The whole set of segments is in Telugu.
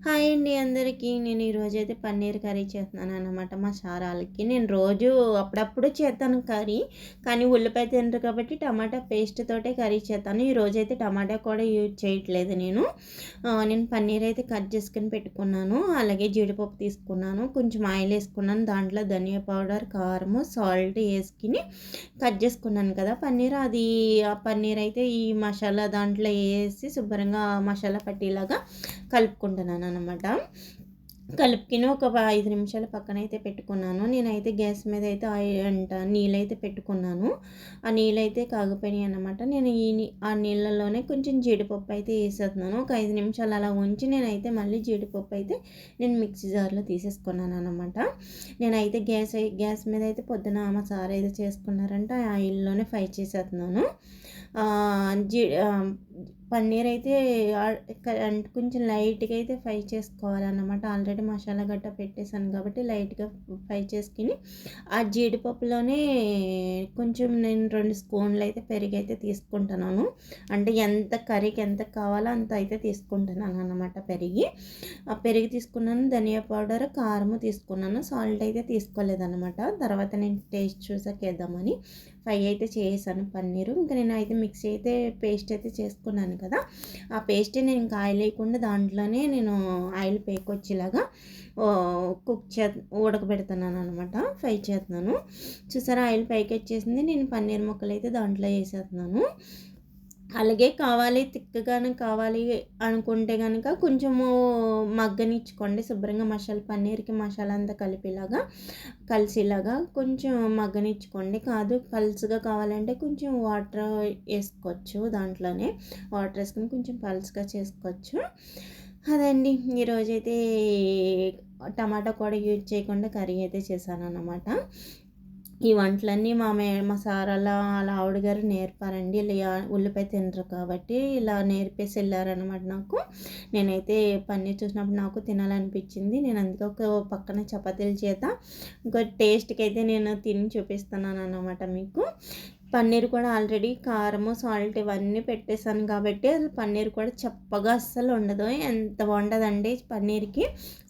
హాయ్ అండి అందరికీ. నేను ఈరోజైతే పన్నీర్ కర్రీ చేస్తున్నాననమాట మా సారాలకి. నేను రోజు అప్పుడప్పుడు చేస్తాను కర్రీ. కానీ ఉల్లిపాయ తినరు కాబట్టి టమాటా పేస్ట్ తోటే కర్రీ చేస్తాను. ఈరోజైతే టమాటా కూడా యూజ్ చేయట్లేదు నేను. నేను పన్నీర్ అయితే కట్ చేసుకొని పెట్టుకున్నాను. అలాగే జీడిపప్పు తీసుకున్నాను. కొంచెం ఆయిల్ వేసుకున్నాను. దాంట్లో ధనియా పౌడర్, కారము, సాల్ట్ వేసుకుని కట్ చేసుకున్నాను కదా పన్నీర్. ఆ పన్నీర్ అయితే ఈ మసాలా దాంట్లో వేసి శుభ్రంగా మసాలా పట్టేలాగా కలుపుకుంటున్నాను అనమాట. కలుపుకొని ఒక 5 నిమిషాలు పక్కనైతే పెట్టుకున్నాను. నేనైతే గ్యాస్ మీద అయితే నీళ్ళైతే పెట్టుకున్నాను. ఆ నీళ్ళైతే కాగిపోయినాయి అన్నమాట. నేను ఆ నీళ్ళలోనే కొంచెం జీడిపప్పు అయితే వేసేస్తున్నాను. ఒక 5 నిమిషాలు అలా ఉంచి నేనైతే మళ్ళీ జీడిపప్పు అయితే నేను మిక్సీ జార్లో తీసేసుకున్నాను అనమాట. నేనైతే గ్యాస్ మీద అయితే పొద్దున మా సార్ అయితే చేసుకున్నారంటే ఆ ఆయిల్లోనే ఫ్రై చేసేస్తున్నాను. పన్నీర్ అయితే కొంచెం లైట్గా అయితే ఫ్రై చేసుకోవాలన్నమాట. ఆల్రెడీ మసాలా గట్ట పెట్టేశాను కాబట్టి లైట్గా ఫ్రై చేసుకుని ఆ జీడిపప్పులోనే కొంచెం నేను 2 స్పూన్లు అయితే పెరుగు అయితే తీసుకుంటున్నాను. అంటే ఎంత కర్రీకి ఎంత కావాలో అంత అయితే తీసుకుంటున్నాను అన్నమాట. ఆ పెరుగు తీసుకున్నాను, ధనియా పౌడర్, కారము తీసుకున్నాను, సాల్ట్ అయితే తీసుకోలేదన్నమాట. తర్వాత నేను టేస్ట్ చూసాక వేద్దామని ఫ్రై అయితే చేసాను పన్నీరు. ఇంకా నేను అయితే మిక్సీ అయితే పేస్ట్ అయితే చేసుకున్నాను కదా. ఆ పేస్ట్ నేను ఇంకా ఆయిల్ వేయకుండా దాంట్లోనే నేను ఆయిల్ పేకొచ్చేలాగా ఉడకబెడుతున్నాను అనమాట. ఫ్రై చేస్తున్నాను. చూసారా ఆయిల్ పైకి వచ్చేసింది. నేను పన్నీర్ ముక్కలు అయితే దాంట్లో వేసేస్తున్నాను. అలాగే తిక్కగానే కావాలి అనుకుంటే కనుక కొంచెము మగ్గనిచ్చుకోండి శుభ్రంగా. పన్నీర్కి మసాలా అంతా కలిసేలాగా కొంచెం మగ్గనిచ్చుకోండి. కాదు పల్చగా కావాలంటే కొంచెం వాటర్ వేసుకోవచ్చు. దాంట్లోనే వాటర్ వేసుకొని కొంచెం పల్చగా చేసుకోవచ్చు. అదండి ఈరోజైతే టమాటా కూడా యూజ్ చేయకుండా కర్రీ అయితే చేశాను అన్నమాట. ఈ వంటలన్నీ మా సార్ అలా ఆవిడ గారు నేర్పారండి. ఇలా ఉల్లిపాయ తినరు కాబట్టి ఇలా నేర్పేసి వెళ్ళారనమాట నాకు. నేనైతే పన్నీర్ చూసినప్పుడు నాకు తినాలనిపించింది. నేను అందుకే ఒక పక్కన చపాతీల చేత ఇంకో టేస్ట్కి అయితే నేను తిని చూపిస్తున్నాను అన్నమాట మీకు. పన్నీర్ కూడా ఆల్రెడీ కారము, సాల్ట్ ఇవన్నీ పెట్టేశాను కాబట్టి అది పన్నీర్ కూడా చప్పగా అస్సలు ఉండదు. ఎంత బాగుంటుందండి పన్నీర్కి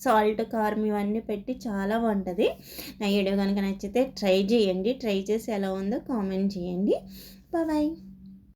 సాల్ట్, కారం ఇవన్నీ పెట్టి చాలా బాగుంటుంది. నా వీడియో కనుక నచ్చితే ట్రై చేయండి. ట్రై చేసి ఎలా ఉందో కామెంట్ చేయండి. బాయ్.